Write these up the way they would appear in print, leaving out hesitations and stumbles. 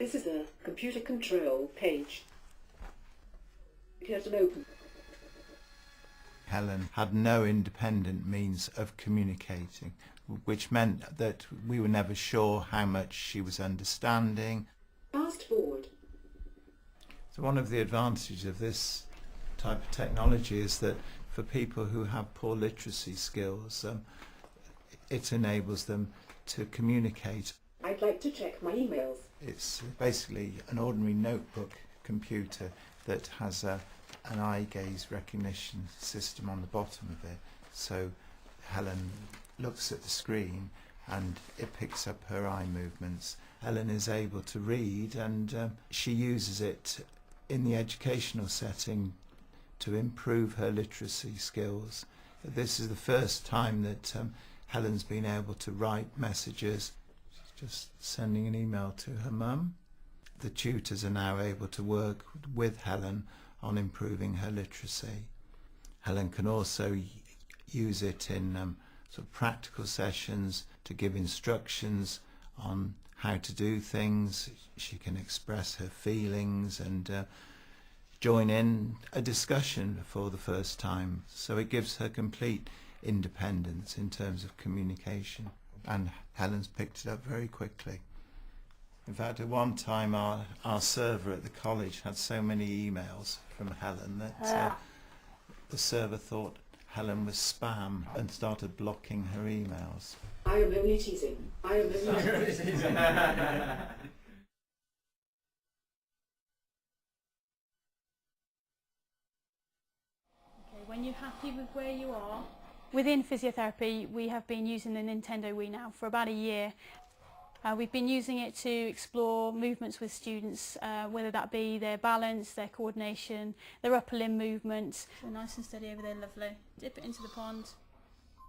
This is a computer control page. Here's an open. Helen had no independent means of communicating, which meant that we were never sure how much she was understanding. Fast forward. So one of the advantages of this type of technology is that for people who have poor literacy skills, it enables them to communicate. I'd like to check my emails. It's basically an ordinary notebook computer that has an eye gaze recognition system on the bottom of it. So Helen looks at the screen and it picks up her eye movements. Helen is able to read, and she uses it in the educational setting to improve her literacy skills. This is the first time that Helen's been able to write messages. She's just sending an email to her mum. The tutors are now able to work with Helen on improving her literacy. Helen can also use it in sort of practical sessions to give instructions on how to do things. She can express her feelings and join in a discussion for the first time. So it gives her complete independence in terms of communication. And Helen's picked it up very quickly. In fact, at one time our server at the college had so many emails from Helen that the server thought Helen was spam and started blocking her emails. I am only teasing. I am only teasing. When you're happy with where you are. Within physiotherapy, we have been using the Nintendo Wii now for about a year. We've been using it to explore movements with students, whether that be their balance, their coordination, their upper limb movements. So nice and steady over there, lovely. Dip it into the pond.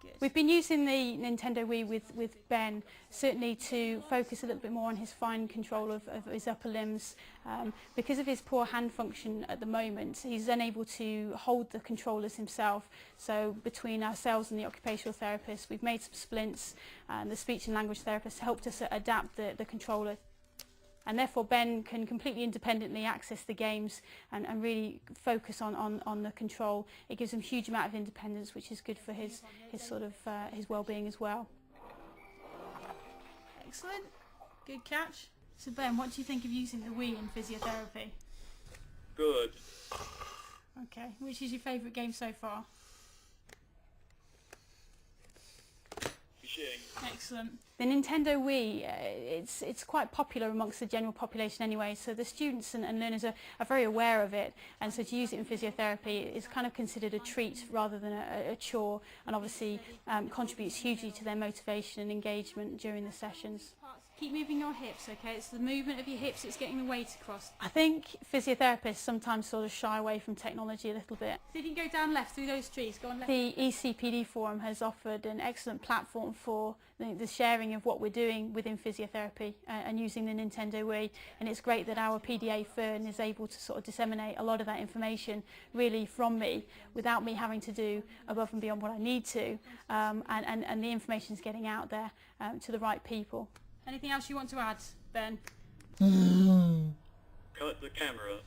Good. We've been using the Nintendo Wii with Ben, certainly to focus a little bit more on his fine control of his upper limbs. Because of his poor hand function at the moment, he's unable to hold the controllers himself. So between ourselves and the occupational therapist, we've made some splints, and the speech and language therapist helped us adapt the controller. And therefore Ben can completely independently access the games and really focus on the control. It gives him a huge amount of independence, which is good for his sort of his well-being as well. Excellent, good catch. So Ben, what do you think of using the Wii in physiotherapy? Good. Okay, which is your favourite game so far? Excellent. The Nintendo Wii, it's quite popular amongst the general population anyway, so the students and learners are very aware of it, and so to use it in physiotherapy is kind of considered a treat rather than a chore, and obviously contributes hugely to their motivation and engagement during the sessions. Keep moving your hips, okay? It's the movement of your hips that's getting the weight across. I think physiotherapists sometimes sort of shy away from technology a little bit. So if you can go down left through those trees, go on left. The ECPD forum has offered an excellent platform for the sharing of what we're doing within physiotherapy and using the Nintendo Wii, and it's great that our PDA Fern is able to sort of disseminate a lot of that information really from me without me having to do above and beyond what I need to, and the information is getting out there to the right people. Anything else you want to add, Ben? Cut the camera.